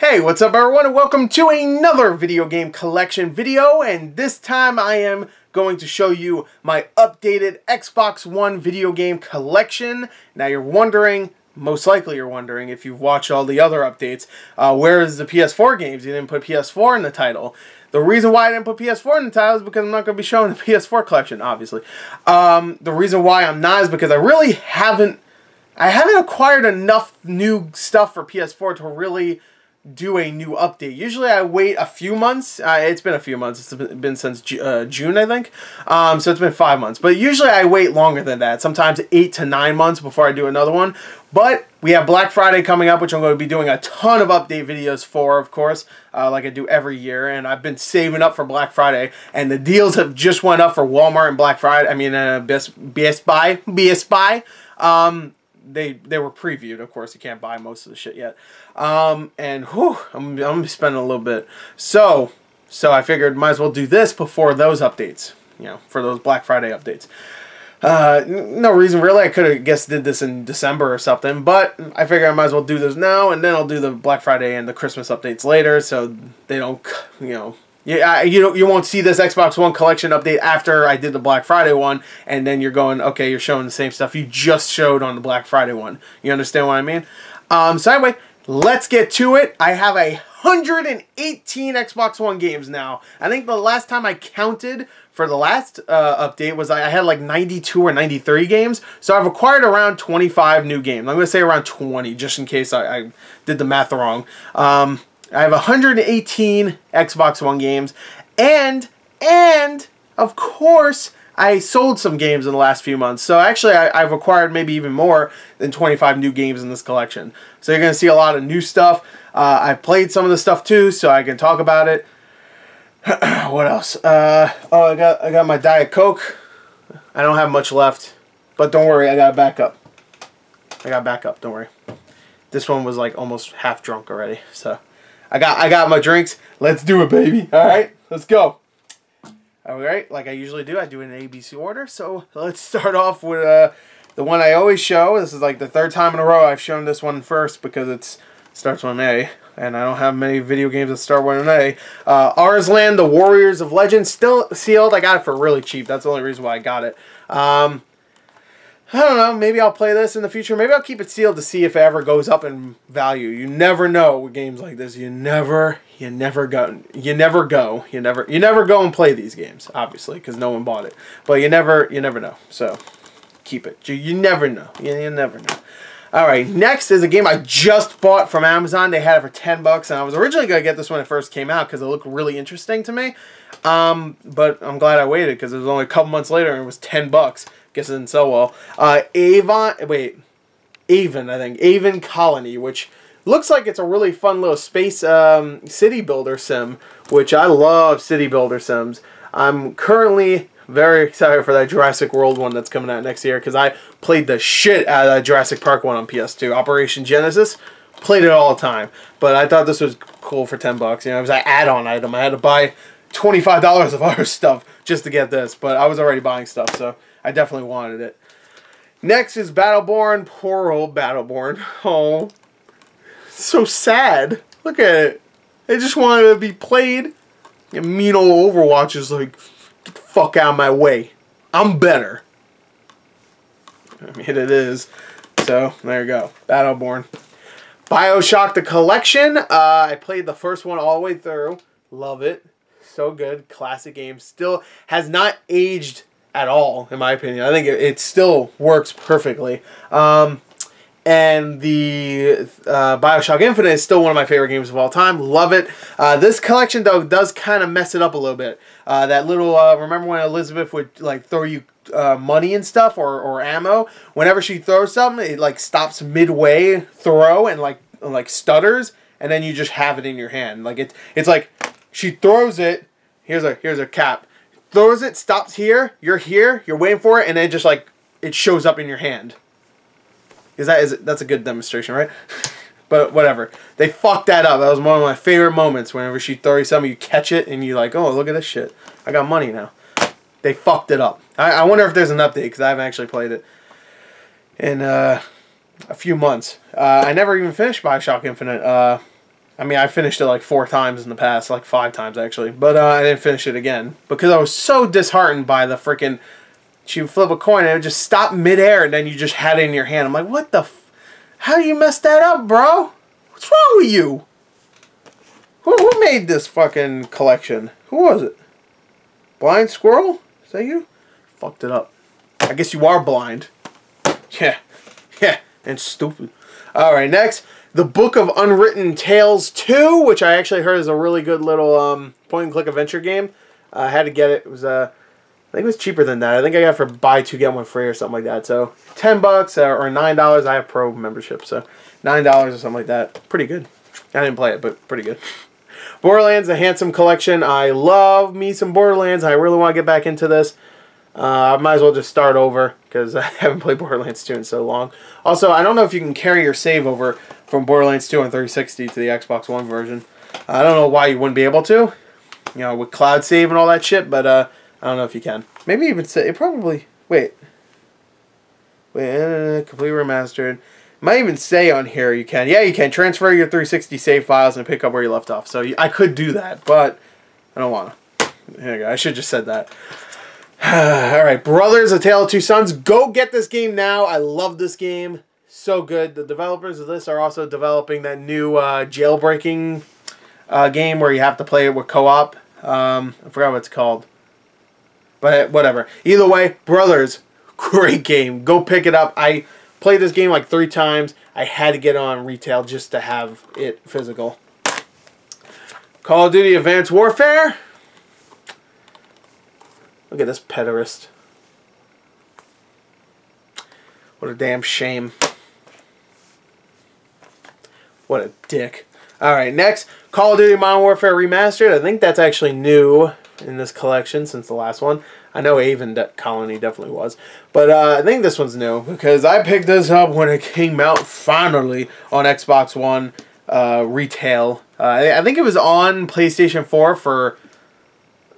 Hey, what's up everyone, and welcome to another video game collection video, and this time I am going to show you my updated Xbox One video game collection. Now you're wondering, most likely you're wondering, if you've watched all the other updates, where is the PS4 games? You didn't put PS4 in the title. The reason why I didn't put PS4 in the title is because I'm not going to be showing the PS4 collection, obviously. The reason why I'm not is because I haven't acquired enough new stuff for PS4 to really do a new update. Usually I wait a few months. It's been a few months. It's been since June, I think. So it's been 5 months. But usually I wait longer than that. Sometimes 8 to 9 months before I do another one. But we have Black Friday coming up, which I'm going to be doing a ton of update videos for, of course, like I do every year. And I've been saving up for Black Friday. And the deals have just went up for Walmart and Black Friday. I mean, BS Buy. They were previewed, of course. You can't buy most of the shit yet. And whew, I'm gonna be spending a little bit. So I figured might as well do this before those updates. You know, for those Black Friday updates. No reason really. I could have did this in December or something, but I figured I might as well do this now, and then I'll do the Black Friday and the Christmas updates later, so they don't, you know. Yeah, you won't see this Xbox One collection update after I did the Black Friday one, and then you're going, okay, you're showing the same stuff you just showed on the Black Friday one. You understand what I mean? So anyway, let's get to it. I have 118 Xbox One games now. I think the last time I counted for the last update was I had like 92 or 93 games. So I've acquired around 25 new games. I'm going to say around 20, just in case I did the math wrong. I have 118 Xbox One games, and of course, I sold some games in the last few months. So actually, I've acquired maybe even more than 25 new games in this collection. So you're going to see a lot of new stuff. I've played some of the stuff too, so I can talk about it. What else? Oh, I got my Diet Coke. I don't have much left, but don't worry, I got backup. Don't worry. This one was like almost half drunk already, so. I got my drinks. Let's do it, baby. All right, let's go. All right, like I usually do, I do it in ABC order. So let's start off with the one I always show. This is like the third time in a row I've shown this one first because it starts with an A, and I don't have many video games that start with an A. Arslan, The Warriors of Legend, still sealed. I got it for really cheap. That's the only reason why I got it. I don't know, maybe I'll play this in the future. Maybe I'll keep it sealed to see if it ever goes up in value. You never know with games like this. You never go and play these games, obviously, because no one bought it. But you never know. So keep it. You never know. You never know. Alright, next is a game I just bought from Amazon. They had it for 10 bucks, and I was originally going to get this when it first came out because it looked really interesting to me. But I'm glad I waited because it was only a couple months later and it was 10 bucks. Guess it didn't sell well. Avon Colony, which looks like it's a really fun little space city builder sim, which I love city builder sims. I'm currently very excited for that Jurassic World one that's coming out next year because I played the shit out of that Jurassic Park one on PS2. Operation Genesis, played it all the time. But I thought this was cool for 10 bucks. You know, it was an add-on item. I had to buy $25 of other stuff just to get this, but I was already buying stuff, so I definitely wanted it. Next is Battleborn. Poor old Battleborn. Oh, so sad. Look at it. They just wanted to be played. And mean old Overwatch is like, get the fuck out of my way. I'm better. I mean, it is. So, there you go. Battleborn. BioShock the Collection. I played the first one all the way through. Love it. So good. Classic game. Still has not aged at all, in my opinion. I think it still works perfectly. And the BioShock Infinite is still one of my favorite games of all time. Love it. This collection, though, does kind of mess it up a little bit. That little, remember when Elizabeth would like throw you money and stuff or ammo? Whenever she throws something, it like stops midway throw and like stutters, and then you just have it in your hand. Like it's like she throws it. Here's a cap. Throws it, stops here, you're waiting for it, and then just like it shows up in your hand. That's a good demonstration, right? But whatever. They fucked that up. That was one of my favorite moments. Whenever she throws something, you catch it, and you're like, oh, look at this shit. I got money now. They fucked it up. I wonder if there's an update, because I haven't actually played it in a few months. I never even finished BioShock Infinite. I mean, I finished it like 4 times in the past, like 5 times actually. But I didn't finish it again because I was so disheartened by the freaking... You flip a coin and it would just stop midair and then you just had it in your hand. I'm like, what the... How do you mess that up, bro? What's wrong with you? Who made this fucking collection? Who was it? Blind Squirrel? Is that you? Fucked it up. I guess you are blind. Yeah. Yeah. And stupid. Alright, next. The Book of Unwritten Tales 2, which I actually heard is a really good little point-and-click adventure game. I had to get it. It was, I think it was cheaper than that. I think I got it for buy 2, get 1 free or something like that. So, $10 or $9. I have Pro membership, so $9 or something like that. Pretty good. I didn't play it, but pretty good. Borderlands, the Handsome Collection. I love me some Borderlands. I really want to get back into this. I might as well just start over because I haven't played Borderlands 2 in so long. Also, I don't know if you can carry your save over from Borderlands 2 on 360 to the Xbox One version. I don't know why you wouldn't be able to, you know, with cloud save and all that shit, but I don't know if you can. Maybe even say it probably. Wait, complete remastered. Might even say on here you can. Yeah, you can transfer your 360 save files and pick up where you left off. So I could do that, but I don't want to. There you go. I should have just said that. Alright, Brothers, A Tale of Two Sons. Go get this game now. I love this game. So good. The developers of this are also developing that new jailbreaking game where you have to play it with co-op. I forgot what it's called. But whatever. Either way, Brothers, great game. Go pick it up. I played this game like 3 times. I had to get it on retail just to have it physical. Call of Duty Advanced Warfare. Look at this pederast. What a damn shame. What a dick. Alright, next. Call of Duty Modern Warfare Remastered. I think that's actually new in this collection since the last one. I know Avon Colony definitely was. But I think this one's new because I picked this up when it came out finally on Xbox One retail. I think it was on PlayStation 4 for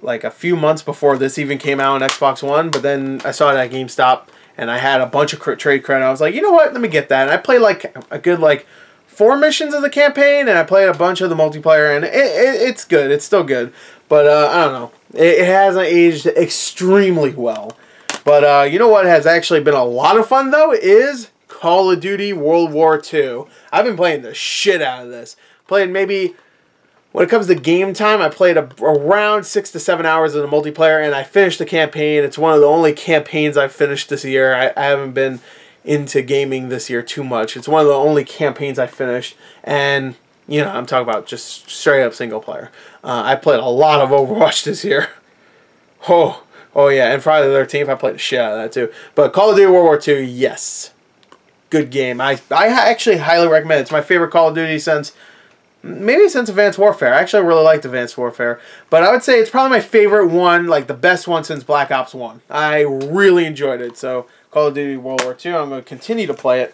like a few months before this even came out on Xbox One, but then I saw it at GameStop and I had a bunch of trade credit. I was like, you know what, let me get that. And I played like a good like 4 missions of the campaign and I played a bunch of the multiplayer, and it's good. It's still good, but I don't know. It hasn't aged extremely well. But you know what has actually been a lot of fun though is Call of Duty World War II. I've been playing the shit out of this. Played maybe... When it comes to game time, I played around 6 to 7 hours of the multiplayer, and I finished the campaign. It's one of the only campaigns I've finished this year. I haven't been into gaming this year too much. It's one of the only campaigns I finished, and, you know, I'm talking about just straight up single player. I played a lot of Overwatch this year. Oh yeah, and Friday the 13th, I played the shit out of that too. But Call of Duty World War II, yes. Good game. I actually highly recommend it. It's my favorite Call of Duty since... Maybe since Advanced Warfare. I actually really liked Advanced Warfare. But I would say it's probably my favorite one, like the best one since Black Ops 1. I really enjoyed it. So, Call of Duty World War II, I'm going to continue to play it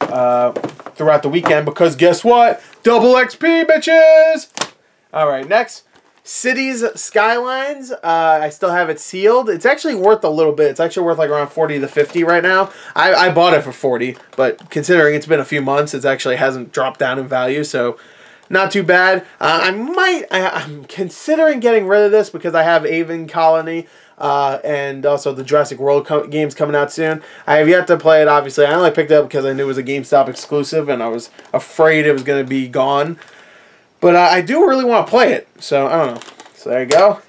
throughout the weekend because guess what? Double XP, bitches! Alright, next. Cities Skylines. I still have it sealed. It's actually worth a little bit. It's actually worth like around 40 to 50 right now. I bought it for 40, but considering it's been a few months, it actually hasn't dropped down in value, so not too bad. I'm considering getting rid of this because I have Avon Colony and also the Jurassic World games coming out soon. I have yet to play it, obviously. I only picked it up because I knew it was a GameStop exclusive and I was afraid it was going to be gone. But I do really want to play it, so I don't know. So there you go.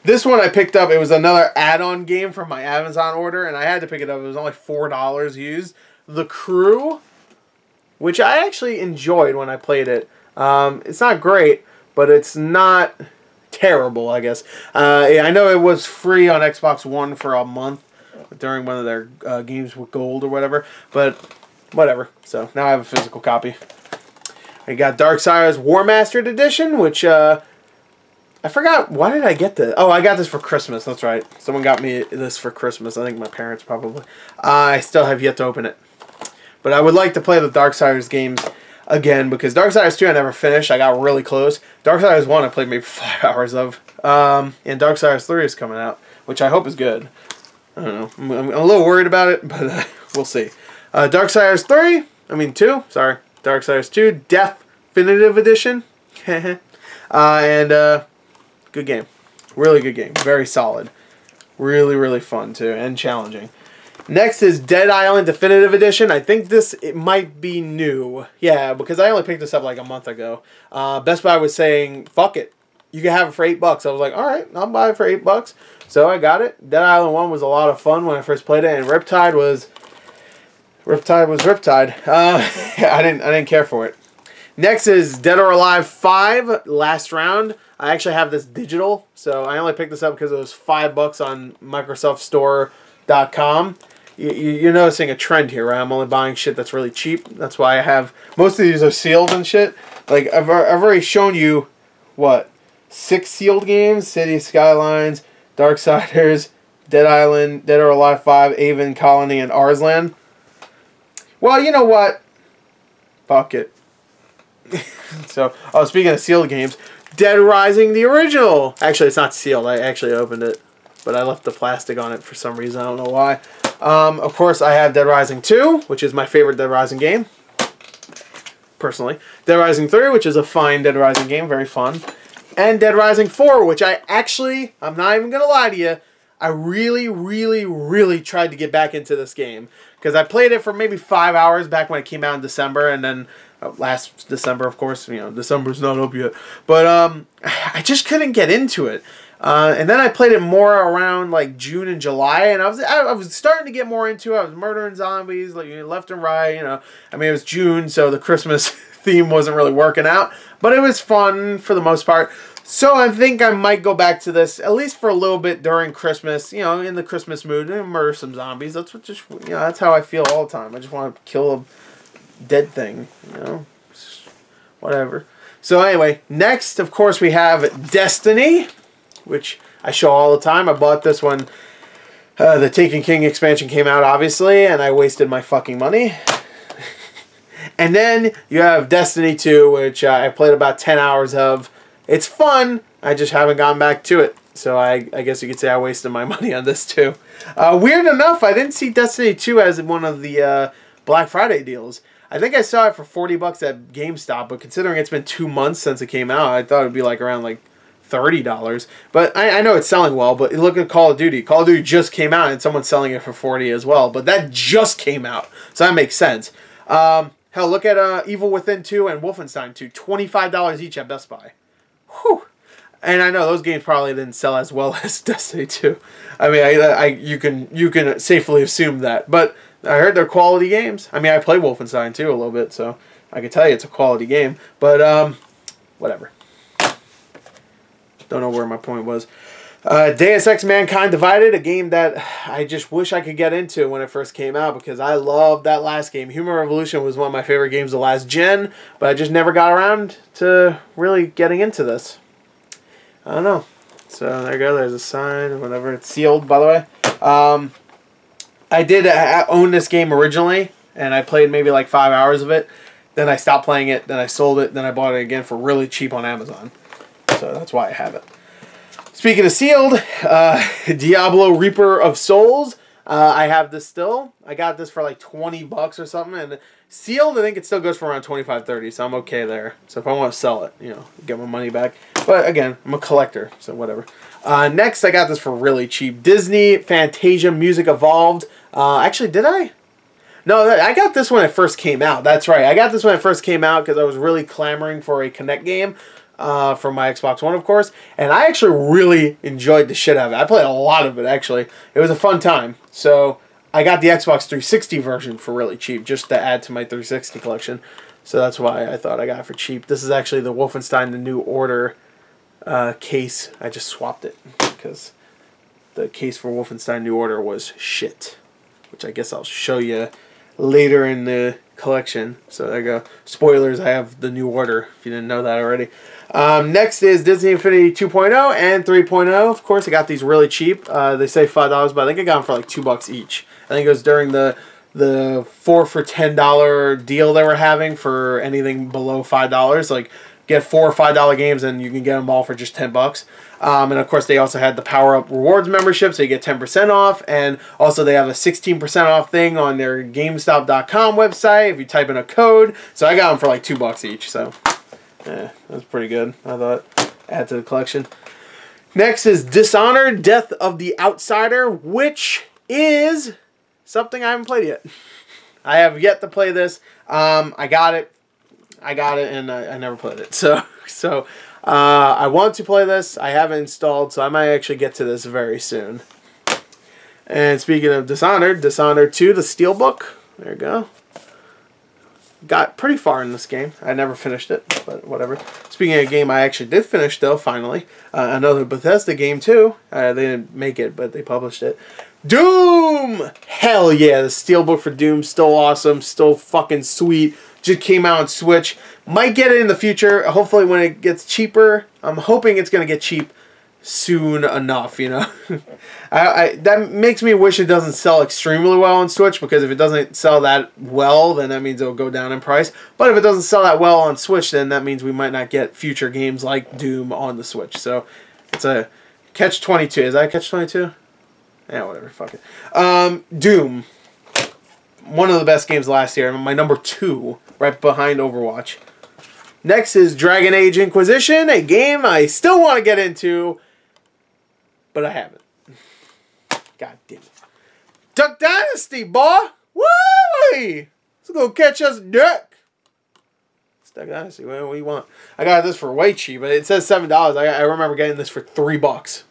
This one I picked up. It was another add-on game from my Amazon order, and I had to pick it up. It was only $4 used. The Crew, which I actually enjoyed when I played it. It's not great, but it's not terrible, I guess. I know it was free on Xbox One for a month during one of their games with gold or whatever, but whatever. So now I have a physical copy. I got Darksiders War Mastered Edition, which, I forgot, why did I get this? Oh, I got this for Christmas, that's right. Someone got me this for Christmas, I think my parents probably. I still have yet to open it. But I would like to play the Darksiders games again, because Darksiders 2 I never finished, I got really close. Darksiders 1 I played maybe 5 hours of. And Darksiders 3 is coming out, which I hope is good. I don't know, I'm a little worried about it, but we'll see. Darksiders 2, sorry. Darksiders 2, Death Definitive Edition. And good game. Really good game. Very solid. Really, really fun, too, and challenging. Next is Dead Island Definitive Edition. I think it might be new. Yeah, because I only picked this up like a month ago. Best Buy was saying, fuck it. You can have it for $8. I was like, alright, I'll buy it for $8. So I got it. Dead Island 1 was a lot of fun when I first played it, and Riptide was Riptide. I didn't care for it. Next is Dead or Alive 5, Last Round. I actually have this digital, so I only picked this up because it was $5 on MicrosoftStore.com. You're noticing a trend here, right? I'm only buying shit that's really cheap. That's why I have... Most of these are sealed and shit. Like, I've already shown you, what, 6 sealed games? City Skylines, Darksiders, Dead Island, Dead or Alive 5, Avon Colony, and Arslan. Well, you know what? Fuck it. So, speaking of sealed games, Dead Rising, the original. Actually, it's not sealed. I actually opened it, but I left the plastic on it for some reason. I don't know why. Of course, I have Dead Rising 2, which is my favorite Dead Rising game, personally. Dead Rising 3, which is a fine Dead Rising game, very fun. And Dead Rising 4, which I'm not even going to lie to you, I really, really, really tried to get back into this game. Because I played it for maybe 5 hours back when it came out in December, and then last December, of course, December's not up yet. But I just couldn't get into it. And then I played it more around like June and July, and I was starting to get more into it. I was murdering zombies like left and right. I mean, it was June, so the Christmas theme wasn't really working out, but it was fun for the most part. So I think I might go back to this at least for a little bit during Christmas. In the Christmas mood, and murder some zombies. That's that's how I feel all the time. I just want to kill a dead thing. Whatever. So anyway, next, of course, we have Destiny, which I show all the time. I bought this when the Taken King expansion came out, obviously, and I wasted my fucking money. And then you have Destiny 2, which I played about 10 hours of. It's fun. I just haven't gotten back to it. So I guess you could say I wasted my money on this too. Weird enough, I didn't see Destiny 2 as one of the Black Friday deals. I think I saw it for $40 at GameStop, but considering it's been 2 months since it came out, I thought it would be like around like $30. But I know it's selling well, but look at Call of Duty. Call of Duty just came out and someone's selling it for $40 as well. But that just came out, so that makes sense. Hell, look at Evil Within 2 and Wolfenstein 2. $25 each at Best Buy. Whew. And I know those games probably didn't sell as well as Destiny 2. I mean, you can safely assume that. But I heard they're quality games. I mean, I played Wolfenstein 2 a little bit, so I can tell you it's a quality game. But, whatever. Don't know where my point was. Deus Ex Mankind Divided, a game that I just wish I could get into when it first came out because I loved that last game. Human Revolution was one of my favorite games of last gen, but I just never got around to really getting into this. I don't know. So there you go. There's a sign, whatever. It's sealed, by the way. I did own this game originally, and I played maybe like 5 hours of it. Then I stopped playing it. Then I sold it. Then I bought it again for really cheap on Amazon. So that's why I have it. Speaking of sealed, Diablo Reaper of Souls. I have this still. I got this for like $20 or something. And sealed, I think it still goes for around $25-$30. So I'm okay there. So if I want to sell it, get my money back. But again, I'm a collector, so whatever. Next, I got this for really cheap. Disney Fantasia Music Evolved. Actually, did I? No, I got this when it first came out. That's right. I got this when it first came out because I was really clamoring for a Kinect game. For my Xbox One, of course, and I actually really enjoyed the shit out of it. I played a lot of it, actually. It was a fun time. So I got the Xbox 360 version for really cheap, just to add to my 360 collection. So that's why I thought I got it for cheap. This is actually the Wolfenstein The New Order case. I just swapped it because the case for Wolfenstein New Order was shit, which I guess I'll show you later in the collection. So there you go. Spoilers, I have The New Order, if you didn't know that already. Next is Disney Infinity 2.0 and 3.0. Of course, I got these really cheap. They say $5, but I think I got them for like $2 each. I think it was during the 4 for $10 deal they were having for anything below $5. Like, get 4 or $5 games and you can get them all for just $10. And of course, they also had the Power Up Rewards membership, so you get 10% off. And also, they have a 16% off thing on their GameStop.com website if you type in a code. So I got them for like $2 each. So That's pretty good, I thought. Add to the collection. Next is Dishonored, Death of the Outsider, which is something I haven't played yet. I have yet to play this. I got it, and I never played it. So I want to play this. I haven't installed, so I might actually get to this very soon. And speaking of Dishonored, Dishonored 2, the Steelbook. There you go. Got pretty far in this game. I never finished it, but whatever. Speaking of a game I actually did finish, though, finally. Another Bethesda game, too. They didn't make it, but they published it. Doom! Hell yeah, the Steelbook for Doom, still awesome, still fucking sweet. Just came out on Switch. Might get it in the future, hopefully when it gets cheaper. I'm hoping it's going to get cheap soon enough, you know. That makes me wish it doesn't sell extremely well on Switch, because if it doesn't sell that well, then that means it'll go down in price. But if it doesn't sell that well on Switch, then that means we might not get future games like Doom on the Switch. So it's a catch-22. Is that a catch-22? Yeah, whatever. Fuck it. Doom. One of the best games last year. My number 2, right behind Overwatch. Next is Dragon Age Inquisition, a game I still want to get into, but I haven't. God damn it. Duck Dynasty, boy! Woo! Let's go catch us a duck. It's Duck Dynasty. What do you want? I got this for way cheap, but it says $7. I remember getting this for $3.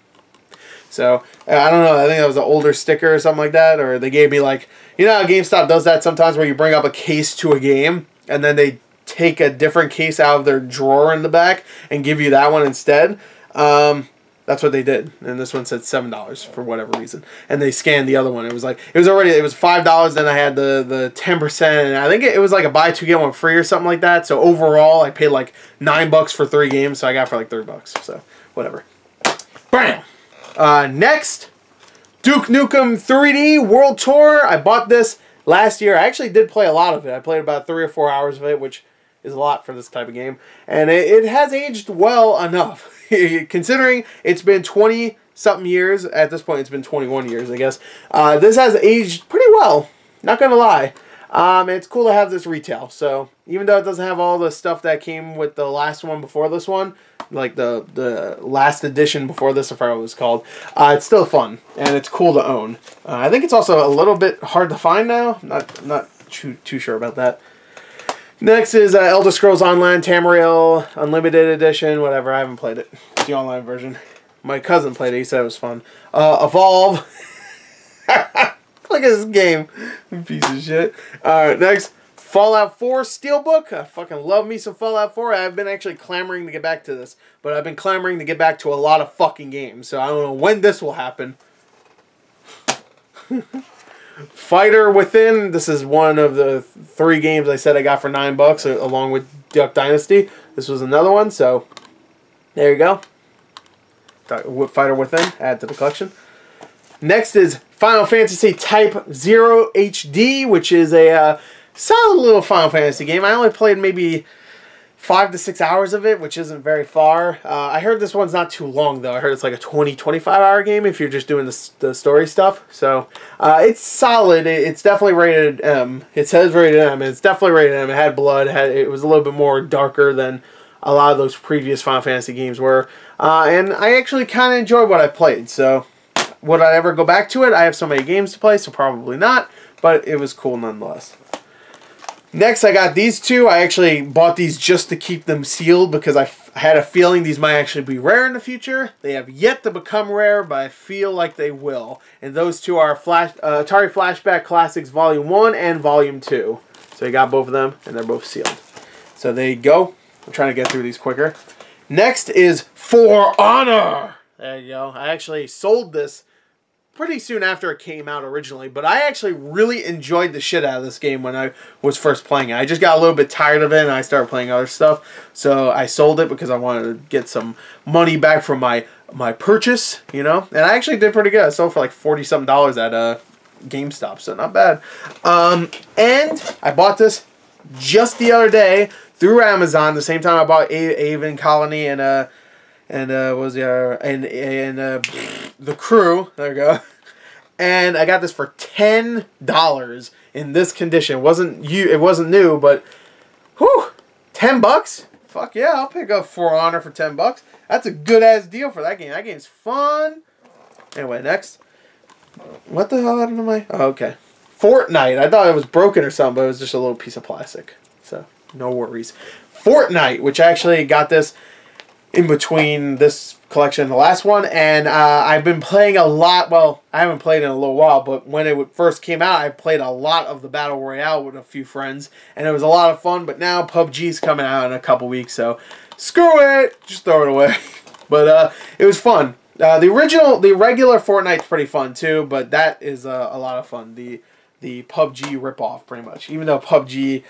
So, I don't know. I think that was an older sticker or something like that, or they gave me like, you know how GameStop does that sometimes where you bring up a case to a game, and then they take a different case out of their drawer in the back and give you that one instead. That's what they did, and this one said $7 for whatever reason. And they scanned the other one. It was like it was $5. Then I had the 10%, and I think it was like a buy 2 get 1 free or something like that. So overall, I paid like $9 for 3 games. So I got for like $30. So whatever. Bam. Next, Duke Nukem 3D World Tour. I bought this last year. I actually did play a lot of it. I played about 3 or 4 hours of it, which is a lot for this type of game. And it has aged well enough. Considering it's been 20-something years. At this point, it's been 21 years, I guess. This has aged pretty well. Not going to lie. It's cool to have this retail. So, even though it doesn't have all the stuff that came with the last one before this one, like the last edition before this, I forgot what it was called, it's still fun. And it's cool to own. I think it's also a little bit hard to find now. Not too sure about that. Next is Elder Scrolls Online Tamriel Unlimited Edition. Whatever, I haven't played it. It's the online version. My cousin played it. He said it was fun. Evolve. Look at this game. Piece of shit. Alright, next. Fallout 4 Steelbook. I fucking love me some Fallout 4. I've been actually clamoring to get back to this. But I've been clamoring to get back to a lot of fucking games. So I don't know when this will happen. Fighter Within. This is one of the 3 games I said I got for $9 along with Duck Dynasty. This was another one, so there you go. Fighter Within. Add to the collection. Next is Final Fantasy Type 0 HD, which is a solid little Final Fantasy game. I only played maybe 5 to 6 hours of it, which isn't very far. I heard this one's not too long, though. I heard it's like a 20-25 hour game if you're just doing the story stuff. So, it's solid. It's definitely rated M. It says rated M, and it's definitely rated M. It had blood. It was a little bit more darker than a lot of those previous Final Fantasy games were. And I actually kind of enjoyed what I played. So, would I ever go back to it? I have so many games to play, so probably not. But it was cool nonetheless. Next, I got these 2. I actually bought these just to keep them sealed because I had a feeling these might actually be rare in the future. They have yet to become rare, but I feel like they will. And those 2 are Atari Flashback Classics Volume 1 and Volume 2. So I got both of them, and they're both sealed. So there you go. I'm trying to get through these quicker. Next is For Honor. There you go. I actually sold this pretty soon after it came out originally, but I actually really enjoyed the shit out of this game when I was first playing it. I just got a little bit tired of it and I started playing other stuff, so I sold it because I wanted to get some money back from my purchase, you know, and I actually did pretty good. I sold for like $40-something at GameStop, so not bad. And I bought this just the other day through Amazon, the same time I bought Avon Colony and what was the other, and The Crew. There we go. And I got this for $10 in this condition. It wasn't new, but whew, $10. fuck yeah, I'll pick up For Honor for $10. That's a good-ass deal for that game. That game's fun. Anyway, next. What the hell happened to my... Oh, okay. Fortnite. I thought it was broken or something, but it was just a little piece of plastic. So, no worries. Fortnite, which I actually got this in between this collection and the last one, and I've been playing a lot. Well, I haven't played in a little while, but when it first came out, I played a lot of the Battle Royale with a few friends, and it was a lot of fun. But now PUBG's coming out in a couple weeks, so screw it, just throw it away. But it was fun. The regular Fortnite's pretty fun too, but that is a lot of fun. The PUBG ripoff, pretty much. Even though PUBG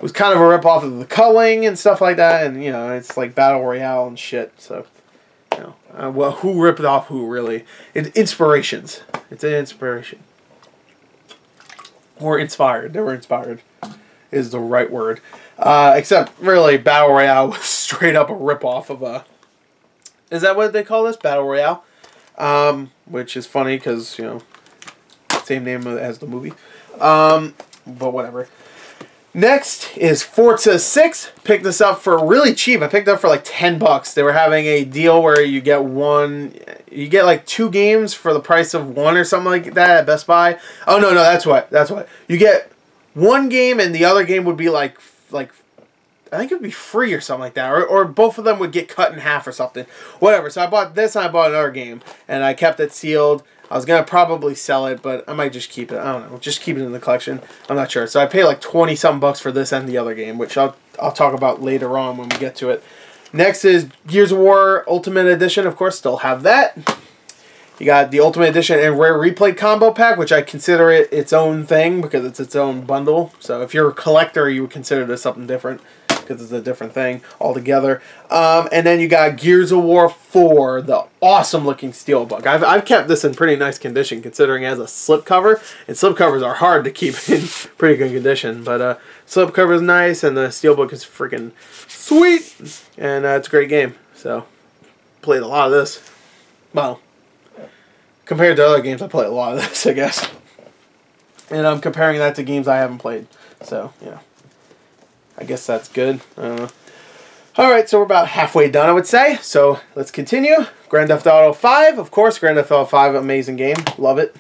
was kind of a ripoff of the culling and stuff like that, and you know, it's like Battle Royale and shit. So, you know, well, who ripped off who really? It's inspirations. It's an inspiration. Or inspired. They were inspired, is the right word. Except really, Battle Royale was straight up a ripoff of a. Is that what they call this? Battle Royale, which is funny because you know, same name as the movie. But whatever. Next is Forza 6. Picked this up for really cheap. I picked it up for like $10. They were having a deal where you get like 2 games for the price of 1 or something like that at Best Buy. Oh no, that's what. You get 1 game and the other game would be like I think it would be free or something like that. Or both of them would get cut in half or something. Whatever. So I bought this and I bought another game. And I kept it sealed. I was going to probably sell it, but I might just keep it. I don't know. Just keep it in the collection. I'm not sure. So I paid like 20-something bucks for this and the other game, which I'll talk about later on when we get to it. Next is Gears of War Ultimate Edition. Of course, still have that. You got the Ultimate Edition and Rare Replay Combo Pack, which I consider it its own thing because it's its own bundle. So if you're a collector, you would consider this something different, because it's a different thing altogether. And then you got Gears of War 4, the awesome looking steelbook. I've kept this in pretty nice condition considering it has a slipcover, and slipcovers are hard to keep in pretty good condition. But slipcover is nice, and the steelbook is freaking sweet, and it's a great game. So played a lot of this. Well, compared to other games, I played a lot of this, I guess. And I'm comparing that to games I haven't played. So, yeah. I guess that's good. I don't know. Alright, so we're about halfway done, I would say. So, let's continue. Grand Theft Auto 5, of course. Grand Theft Auto 5, amazing game. Love it.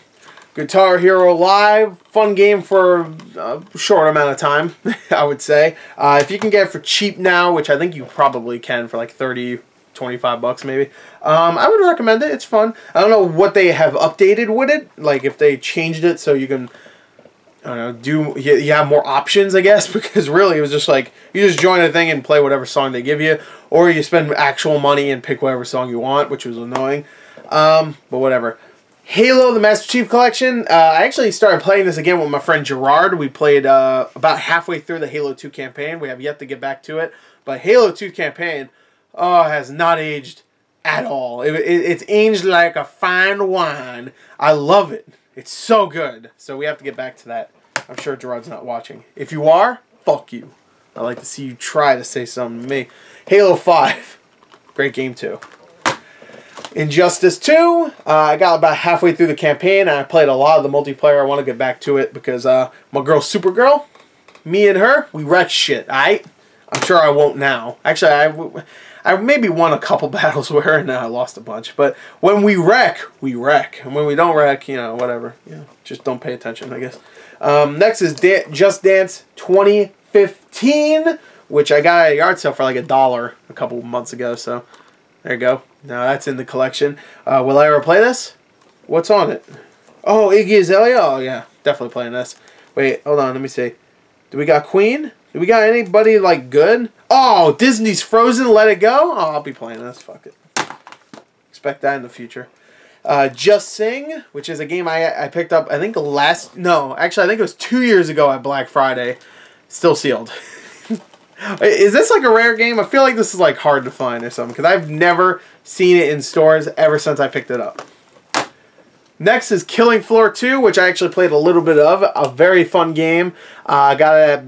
Guitar Hero Live, fun game for a short amount of time, I would say. If you can get it for cheap now, which I think you probably can for like 30, 25 bucks maybe, I would recommend it. It's fun. I don't know what they have updated with it, like if they changed it so you can, I don't know, you have more options, I guess, because really it was just like, you just join a thing and play whatever song they give you, or you spend actual money and pick whatever song you want, which was annoying, but whatever. Halo, the Master Chief Collection, I actually started playing this again with my friend Gerard. We played about halfway through the Halo 2 campaign. We have yet to get back to it, but Halo 2 campaign, has not aged at all. It's aged like a fine wine. I love it. It's so good. So we have to get back to that. I'm sure Gerard's not watching. If you are, fuck you. I'd like to see you try to say something to me. Halo 5. Great game too. Injustice 2. I got about halfway through the campaign and I played a lot of the multiplayer. I want to get back to it because my girl Supergirl, me and her, we wreck shit, alright? I'm sure I won't now. Actually, I maybe won a couple battles with her and I lost a bunch. But when we wreck, we wreck. And when we don't wreck, you know, whatever. You know, just don't pay attention, I guess. Next is Just Dance 2015, which I got at a yard sale for like $1 a couple months ago. So there you go. Now that's in the collection. Will I ever play this? What's on it? Oh, Iggy Azalea? Oh, yeah. Definitely playing this. Wait, hold on. Let me see. Do we got Queen? Do we got anybody, like, good? Oh, Disney's Frozen, Let It Go? Oh, I'll be playing this. Fuck it. Expect that in the future. Just Sing, which is a game I picked up, I think no, actually, I think it was 2 years ago at Black Friday. Still sealed. Is this, like, a rare game? I feel like this is, like, hard to find or something, because I've never seen it in stores ever since I picked it up. Next is Killing Floor 2, which I actually played a little bit of. A very fun game. I got it at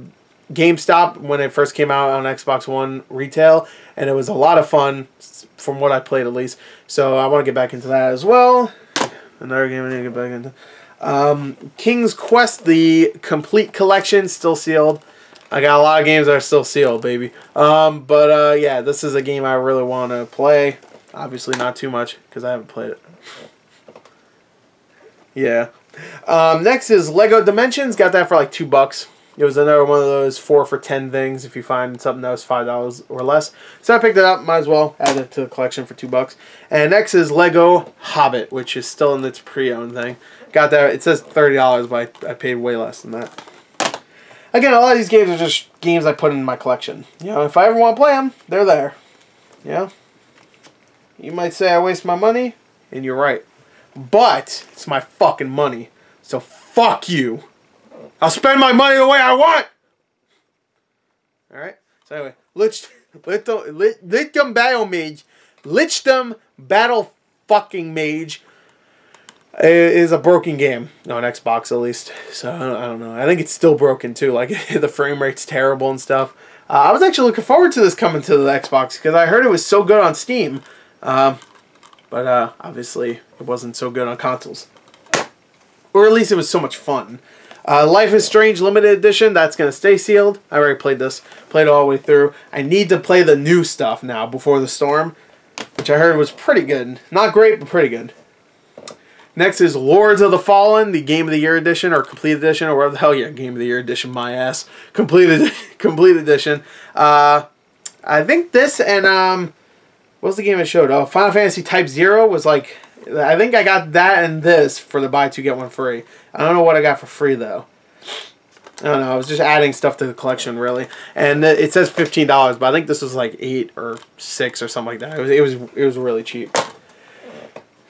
GameStop when it first came out on Xbox One retail, and it was a lot of fun from what I played at least. So I want to get back into that as well. Another game I need to get back into. King's Quest, the complete collection, still sealed. I got a lot of games that are still sealed, baby. Yeah, this is a game I really want to play. Obviously not too much, because I haven't played it. Yeah. Next is Lego Dimensions. Got that for like $2. It was another one of those 4 for $10 things if you find something that was $5 or less. So I picked it up. Might as well add it to the collection for $2. And next is Lego Hobbit, which is still in its pre-owned thing. Got that. It says $30, but I paid way less than that. Again, a lot of these games are just games I put in my collection. You know, if I ever want to play them, they're there. You know? You might say I waste my money, and you're right. But it's my fucking money. So fuck you. I'll spend my money the way I want. Alright? So anyway, Lichtum Battle Mage. Lichtum Battle fucking Mage is a broken game on Xbox at least. So I don't know. I think it's still broken too. Like the frame rate's terrible and stuff. I was actually looking forward to this coming to the Xbox because I heard it was so good on Steam. But obviously it wasn't so good on consoles. Or at least it was so much fun. Life is Strange Limited Edition, that's going to stay sealed. I already played this. Played it all the way through. I need to play the new stuff now, Before the Storm, which I heard was pretty good. Not great, but pretty good. Next is Lords of the Fallen, the Game of the Year Edition, or Complete Edition, or whatever the hell, yeah, Game of the Year Edition, my ass. Complete Edition. I think this and, what was the game I showed? Oh, Final Fantasy Type 0 was like... I think I got that and this for the buy 2 get 1 free. I don't know what I got for free though. I don't know. I was just adding stuff to the collection really, and it says $15, but I think this was like $8 or $6 or something like that. It was really cheap.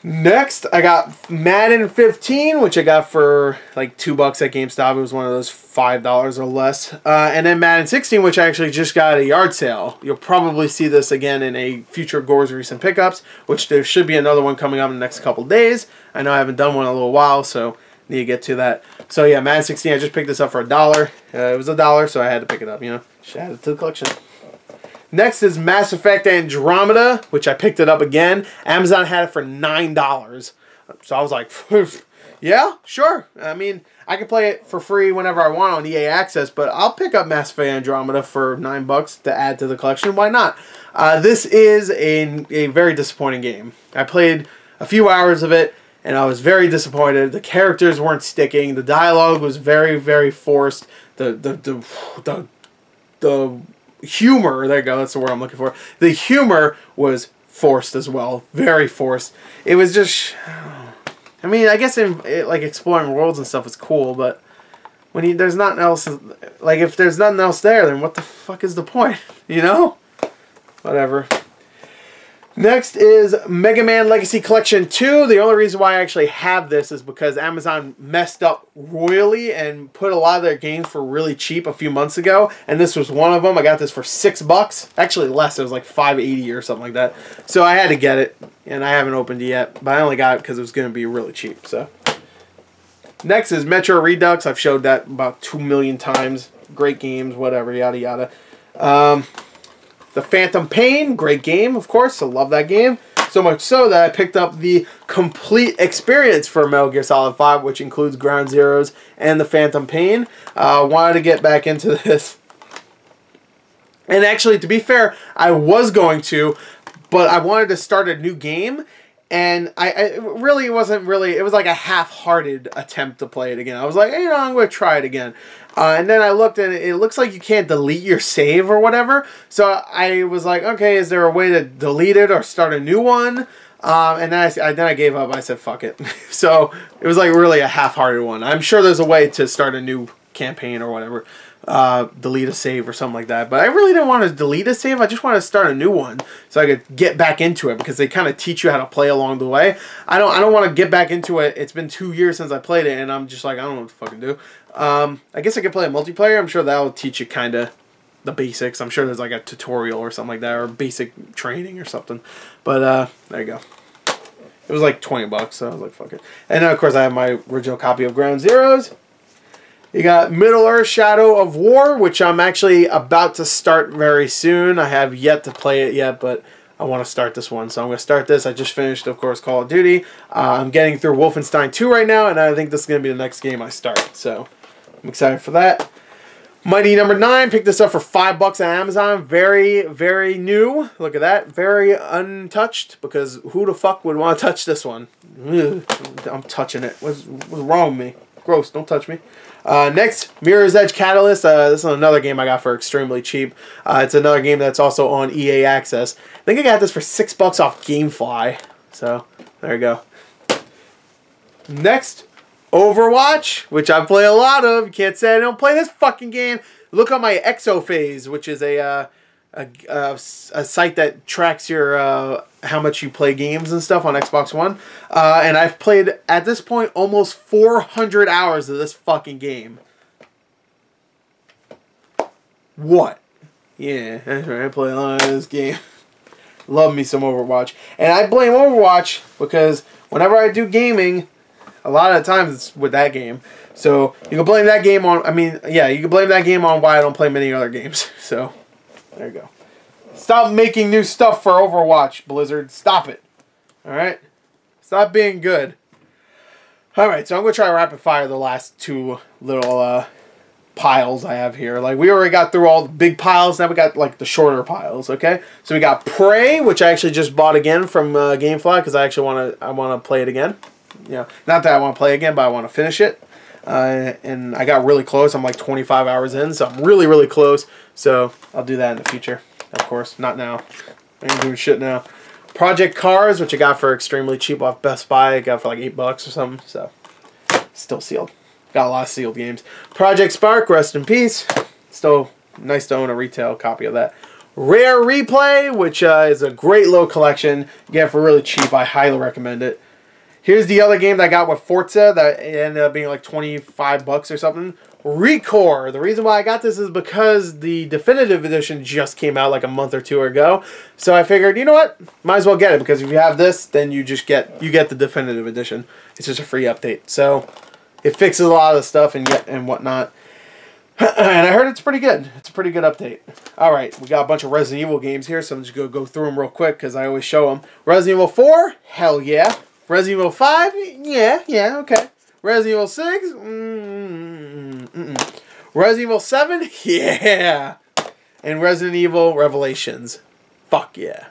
Next, I got Madden 15, which I got for like $2 at GameStop. It was one of those $5 or less. And then Madden 16, which I actually just got at a yard sale. You'll probably see this again in a future Gors recent pickups, which there should be another one coming up in the next couple days. I know I haven't done one in a little while, so need to get to that. So yeah, Madden 16, I just picked this up for $1. It was $1, so I had to pick it up, you know. Just add it to the collection. Next is Mass Effect Andromeda, which I picked it up again. Amazon had it for $9. So I was like, yeah, sure. I mean, I can play it for free whenever I want on EA Access, but I'll pick up Mass Effect Andromeda for $9 to add to the collection. Why not? This is a very disappointing game. I played a few hours of it, and I was very disappointed. The characters weren't sticking. The dialogue was very, very forced. The humor, there you go, that's the word I'm looking for. The humor was forced as well, very forced. It was just, I mean, I guess like exploring worlds and stuff is cool, but when there's nothing else, like if there's nothing else there, then what the fuck is the point, you know? Whatever. Next is Mega Man Legacy Collection 2. The only reason why I actually have this is because Amazon messed up royally and put a lot of their games for really cheap a few months ago. And this was one of them. I got this for $6. Actually less. It was like $5.80 or something like that. So I had to get it. And I haven't opened it yet. But I only got it because it was going to be really cheap. So next is Metro Redux. I've showed that about 2 million times. Great games, whatever, yada yada. The Phantom Pain, great game, of course. I love that game. So much so that I picked up the complete experience for Metal Gear Solid 5, which includes Ground Zeroes and the Phantom Pain. Wanted to get back into this. And actually, to be fair, I was going to, but I wanted to start a new game. And it really wasn't really, it was like a half-hearted attempt to play it again. I was like, hey, you know, I'm going to try it again. And then I looked and it looks like you can't delete your save or whatever. So I was like, okay, is there a way to delete it or start a new one? And then I gave up. I said, fuck it. So it was like really a half-hearted one. I'm sure there's a way to start a new campaign or whatever. Delete a save or something like that. But I really didn't want to delete a save. I just wanted to start a new one so I could get back into it because they kind of teach you how to play along the way. I don't want to get back into it. It's been 2 years since I played it and I'm just like, I don't know what to fucking do. I guess I could play a multiplayer. I'm sure that'll teach you kind of the basics. I'm sure there's like a tutorial or something like that or basic training or something. But there you go. It was like $20, so I was like, fuck it. And then of course I have my original copy of Ground Zeroes. You got Middle-earth Shadow of War, which I'm actually about to start very soon. I have yet to play it yet, but I want to start this one. So I'm going to start this. I just finished, of course, Call of Duty. I'm getting through Wolfenstein 2 right now, and I think this is going to be the next game I start. So I'm excited for that. Mighty number 9. Picked this up for $5 on Amazon. Very, very new. Look at that. Very untouched. Because who the fuck would want to touch this one? Ugh, I'm touching it. What's wrong with me? Gross. Don't touch me. Next, Mirror's Edge Catalyst. This is another game I got for extremely cheap. It's another game that's also on EA Access. I think I got this for $6 off GameFly. So, there you go. Next, Overwatch, which I play a lot of. You can't say I don't play this fucking game. Look on my Exophase, which is a site that tracks your how much you play games and stuff on Xbox One. And I've played, at this point, almost 400 hours of this fucking game. What? Yeah, that's right. I play a lot of this game. Love me some Overwatch. And I blame Overwatch because whenever I do gaming, a lot of the times it's with that game. So you can blame that game on, you can blame that game on why I don't play many other games. So, there you go. Stop making new stuff for Overwatch, Blizzard. Stop it. Alright? Stop being good. Alright, so I'm going to try to rapid fire the last two little piles I have here. Like, we already got through all the big piles. Now we got, like, the shorter piles, okay? So we got Prey, which I actually just bought again from GameFly because I actually want to play it again. Yeah, not that I want to play again, but I want to finish it. And I got really close. I'm like 25 hours in, so I'm really, really close. So I'll do that in the future. Of course, not now. I ain't doing shit now. Project Cars, which I got for extremely cheap off Best Buy. I got for like $8 or something. So still sealed. Got a lot of sealed games. Project Spark, rest in peace. Still nice to own a retail copy of that. Rare Replay, which is a great little collection. You get it for really cheap. I highly recommend it. Here's the other game that I got with Forza that ended up being like $25 or something. Recore. The reason why I got this is because the definitive edition just came out like a month or two ago. So I figured, you know what? Might as well get it because if you have this, then you get the definitive edition. It's just a free update. So it fixes a lot of the stuff and whatnot. And I heard it's pretty good. It's a pretty good update. Alright, we got a bunch of Resident Evil games here, so I'm just going to go through them real quick because I always show them. Resident Evil 4? Hell yeah. Resident Evil 5? Yeah, okay. Resident Evil 6? Resident Evil 7? Yeah. And Resident Evil Revelations. Fuck yeah.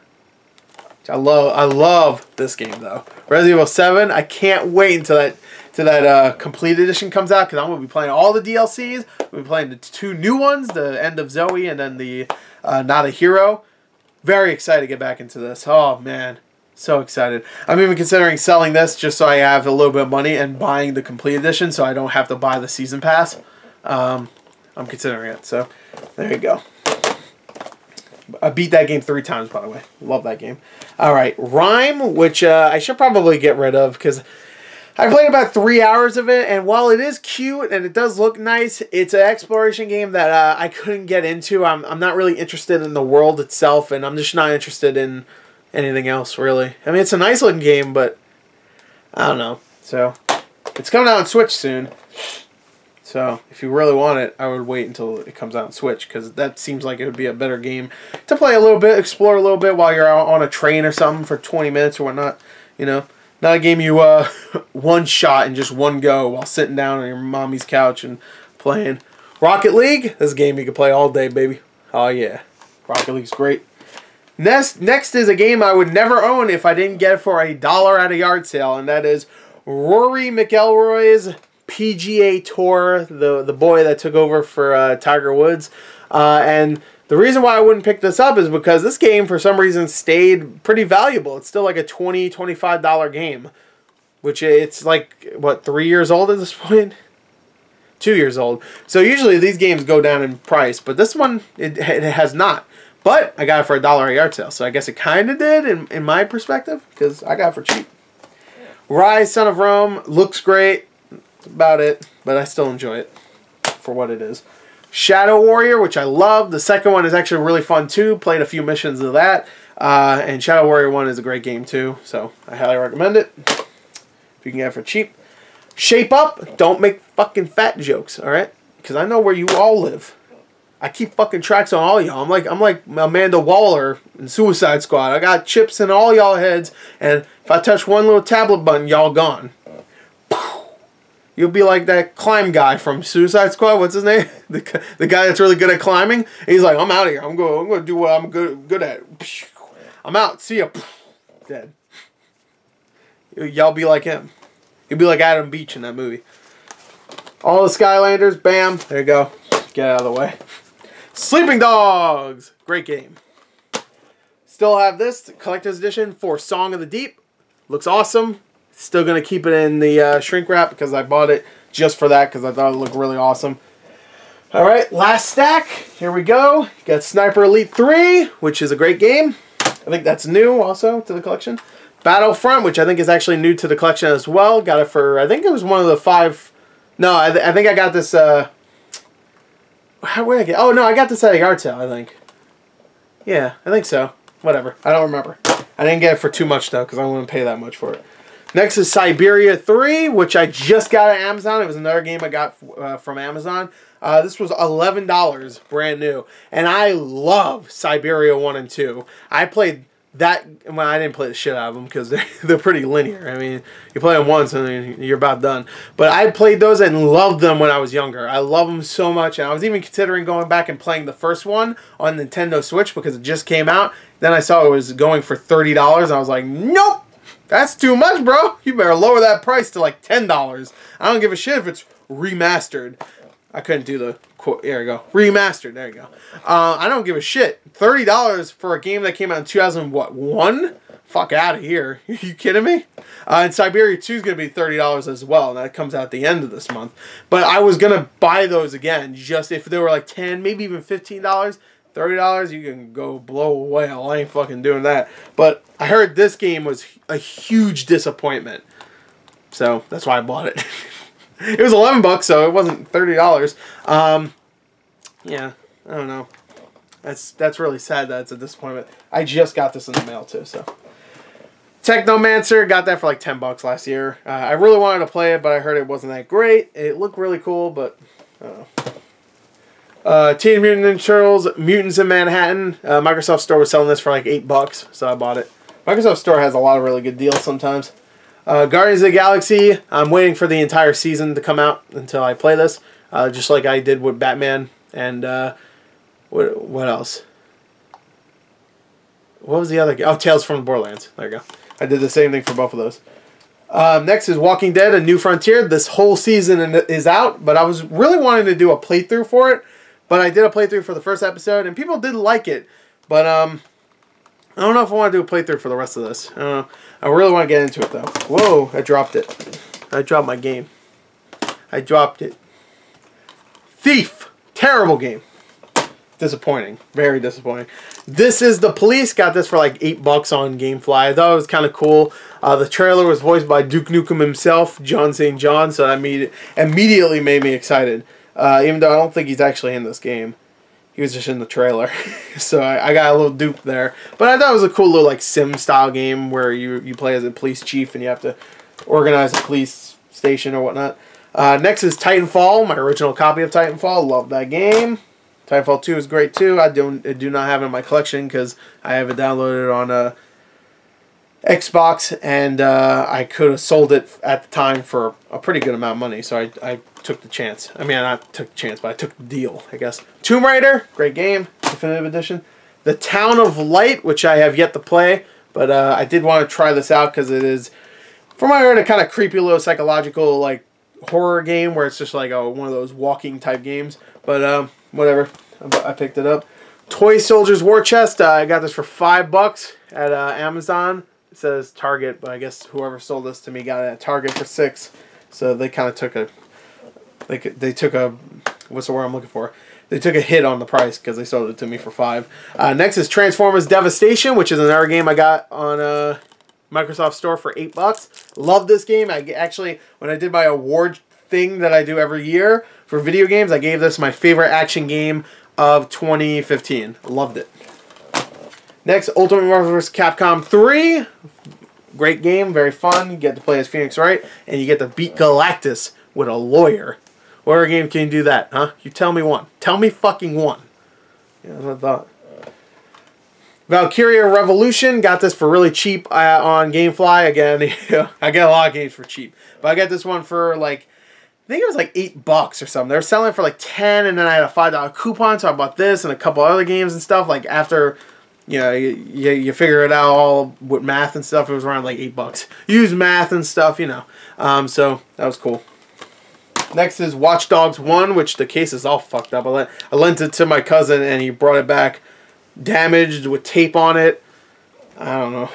I love this game though. Resident Evil 7, I can't wait until that complete edition comes out because I'm going to be playing all the DLCs. I'm going to be playing the 2 new ones, the End of Zoe and then the Not a Hero. Very excited to get back into this. Oh man. So excited. I'm even considering selling this just so I have a little bit of money and buying the complete edition so I don't have to buy the season pass. I'm considering it. So, there you go. I beat that game 3 times, by the way. Love that game. Alright, Rime, which I should probably get rid of because I played about 3 hours of it, and while it is cute and it does look nice, it's an exploration game that I couldn't get into. I'm not really interested in the world itself, and I'm just not interested in anything else, really. I mean, it's a nice looking game, but I don't know. So, it's coming out on Switch soon. So, if you really want it, I would wait until it comes out on Switch, because that seems like it would be a better game to play a little bit, explore a little bit while you're out on a train or something for 20 minutes or whatnot. You know, not a game you one shot and just one go while sitting down on your mommy's couch and playing. Rocket League, this game you can play all day, baby. Oh yeah, Rocket League's great. Next is a game I would never own if I didn't get it for $1 at a yard sale, and that is Rory McIlroy's PGA Tour, the boy that took over for Tiger Woods. And the reason why I wouldn't pick this up is because this game, for some reason, stayed pretty valuable. It's still like a $20, $25 game, which it's like, what, 3 years old at this point? 2 years old. So usually these games go down in price, but this one, it has not. But I got it for $1 at yard sale, so I guess it kind of did in my perspective, because I got it for cheap. Rise, Son of Rome, looks great. That's about it, but I still enjoy it for what it is. Shadow Warrior, which I love. The second one is actually really fun too. Played a few missions of that. And Shadow Warrior 1 is a great game too, so I highly recommend it. If you can get it for cheap. Shape Up, don't make fucking fat jokes, alright? Because I know where you all live. I keep fucking tracks on all y'all. I'm like Amanda Waller in Suicide Squad. I got chips in all y'all heads, and if I touch one little tablet button, y'all gone. You'll be like that climb guy from Suicide Squad. What's his name? The guy that's really good at climbing. And he's like, I'm out of here. I'm going to do what I'm good at. I'm out. See ya. Dead. Y'all be like him. You'll be like Adam Beach in that movie. All the Skylanders. Bam. There you go. Get out of the way. Sleeping Dogs. Great game. Still have this collector's edition for Song of the Deep. Looks awesome. Still going to keep it in the shrink wrap because I bought it just for that because I thought it looked really awesome. Alright, last stack. Here we go. Got Sniper Elite 3, which is a great game. I think that's new also to the collection. Battlefront, which I think is actually new to the collection as well. Got it for, I think it was one of the 5... No, I think I got this... Where did I get... Oh, no, I got this at a yard sale, I think. Yeah, I think so. Whatever. I don't remember. I didn't get it for too much, though, because I wouldn't pay that much for it. Next is Siberia 3, which I just got at Amazon. It was another game I got from Amazon. This was $11, brand new. And I love Siberia 1 and 2. I played that... Well, I didn't play the shit out of them because they're pretty linear. I mean, you play them once and you're about done. But I played those and loved them when I was younger. I love them so much. And I was even considering going back and playing the first one on Nintendo Switch because it just came out. Then I saw it was going for $30. And I was like, nope! That's too much, bro. You better lower that price to like $10. I don't give a shit if it's remastered. I couldn't do the quote. There you go. Remastered. There you go. I don't give a shit. $30 for a game that came out in 2001? Fuck out of here. Are you kidding me? And Siberia 2 is going to be $30 as well. And that comes out at the end of this month. But I was going to buy those again just if they were like $10, maybe even $15. $30, you can go blow a whale. I ain't fucking doing that. But I heard this game was a huge disappointment. So that's why I bought it. It was $11, so it wasn't $30. Yeah, I don't know. That's really sad that it's a disappointment. I just got this in the mail too, so. Technomancer, got that for like $10 last year. I really wanted to play it, but I heard it wasn't that great. It looked really cool, but I don't know. Teenage Mutant Ninja Turtles, Mutants in Manhattan. Microsoft Store was selling this for like $8, so I bought it. Microsoft Store has a lot of really good deals sometimes. Guardians of the Galaxy, I'm waiting for the entire season to come out until I play this. Just like I did with Batman and what else? What was the other game? Oh, Tales from the Borderlands. There you go. I did the same thing for both of those. Next is Walking Dead, A New Frontier. This whole season is out, but I was really wanting to do a playthrough for it. But I did a playthrough for the first episode, and people did like it. But I don't know if I want to do a playthrough for the rest of this. I don't know. I really want to get into it, though. Whoa, I dropped it. I dropped my game. I dropped it. Thief. Terrible game. Disappointing. Very disappointing. This is The Police. Got this for like $8 on GameFly. I thought it was kind of cool. The trailer was voiced by Duke Nukem himself, John St. John, so that immediately made me excited. Even though I don't think he's actually in this game. He was just in the trailer. So I got a little duped there. But I thought it was a cool little like sim-style game where you play as a police chief and you have to organize a police station or whatnot. Next is Titanfall, my original copy of Titanfall. Love that game. Titanfall 2 is great too. I do not have it in my collection because I have it downloaded on Xbox, and I could have sold it at the time for a pretty good amount of money, so I took the chance. I mean, I not took the chance, but I took the deal, I guess. Tomb Raider, great game, Definitive Edition. The Town of Light, which I have yet to play, but I did want to try this out because it is, from what I heard, a kind of creepy little psychological like horror game where it's just like one of those walking type games. But whatever, I picked it up. Toy Soldiers War Chest, I got this for $5 at Amazon. It says Target, but I guess whoever sold this to me got it at Target for $6. So they kind of took a, they took a, what's the word I'm looking for? They took a hit on the price because they sold it to me for $5. Next is Transformers Devastation, which is another game I got on Microsoft Store for $8. Love this game. I actually, when I did my award thing that I do every year for video games, I gave this my favorite action game of 2015. Loved it. Next, Ultimate Marvel vs. Capcom 3. Great game, very fun. You get to play as Phoenix Wright, and you get to beat Galactus with a lawyer. What other game can you do that, huh? You tell me one. Tell me fucking one. Yeah, that's what I thought. Valkyria Revolution. Got this for really cheap on GameFly. Again, I get a lot of games for cheap. But I got this one for like think it was like $8 or something. They were selling it for like 10, and then I had a $5 coupon, so I bought this and a couple other games and stuff. Like after, you know, you figure it out all with math and stuff, it was around like $8. Use math and stuff, you know. So that was cool. Next is Watch Dogs 1, which the case is all fucked up. I lent it to my cousin, and he brought it back damaged with tape on it. I don't know.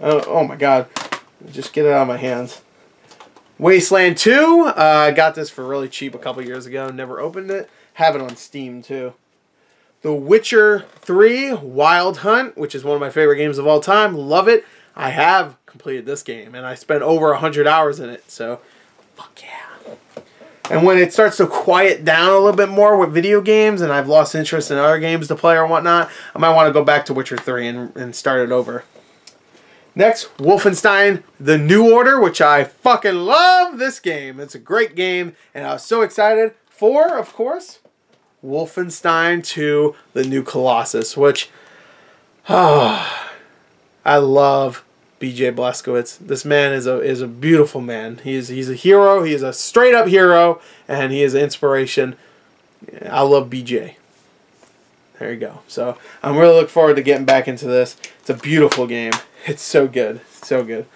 Oh my god. Just get it out of my hands. Wasteland 2. I got this for really cheap a couple years ago. Never opened it. Have it on Steam too. The Witcher 3 Wild Hunt, which is one of my favorite games of all time. Love it. I have completed this game, and I spent over 100 hours in it. So, fuck yeah. And when it starts to quiet down a little bit more with video games, and I've lost interest in other games to play or whatnot, I might want to go back to Witcher 3 and start it over. Next, Wolfenstein The New Order, which I fucking love this game. It's a great game, and I was so excited for, of course, Wolfenstein 2 The New Colossus, which, I love BJ Blazkowicz. This man is a beautiful man. He's a hero. He is a straight up hero, and he is an inspiration. I love BJ. There you go. So I'm really looking forward to getting back into this. It's a beautiful game. It's so good. So good.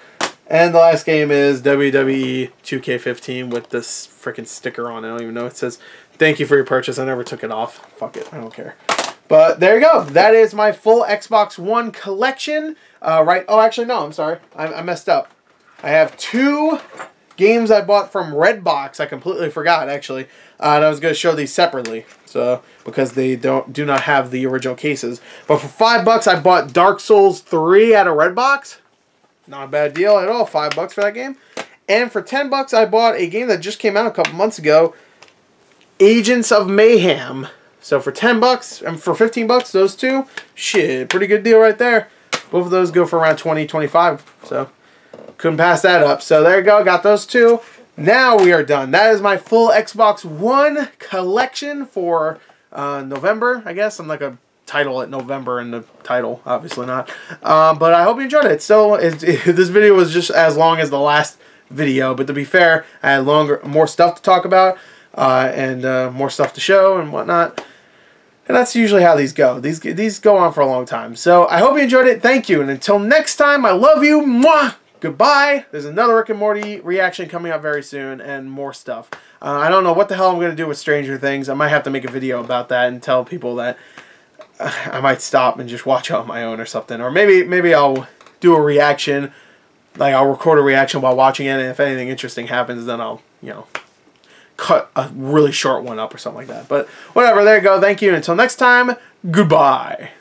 And the last game is WWE 2K15 with this freaking sticker on it. I don't even know. It says, "Thank you for your purchase." I never took it off. Fuck it. I don't care. But there you go. That is my full Xbox One collection. Right. Oh, actually, no. I'm sorry. I messed up. I have 2 games I bought from Redbox. I completely forgot, actually. And I was going to show these separately. So, because they do not have the original cases. But for $5, I bought Dark Souls 3 at a Redbox. Not a bad deal at all. $5 for that game. And for $10, I bought a game that just came out a couple months ago. Agents of Mayhem. So for $10 and for $15, those two, shit, pretty good deal right there. Both of those go for around $20, $25. So couldn't pass that up. So there you go. Got those two. Now we are done. That is my full Xbox One collection for November, I guess. I'm like a title at November in the title. Obviously not. But I hope you enjoyed it. So this video was just as long as the last video. But to be fair, I had more stuff to talk about and more stuff to show and whatnot. And that's usually how these go. These go on for a long time. So I hope you enjoyed it. Thank you. And until next time, I love you. Mwah! Goodbye. There's another Rick and Morty reaction coming up very soon and more stuff. I don't know what the hell I'm going to do with Stranger Things. I might have to make a video about that and tell people that I might stop and just watch it on my own or something. Or maybe I'll do a reaction. Like I'll record a reaction while watching it, and if anything interesting happens, then I'll, you know, cut a really short one up or something like that. But whatever, there you go. Thank you. Until next time, goodbye.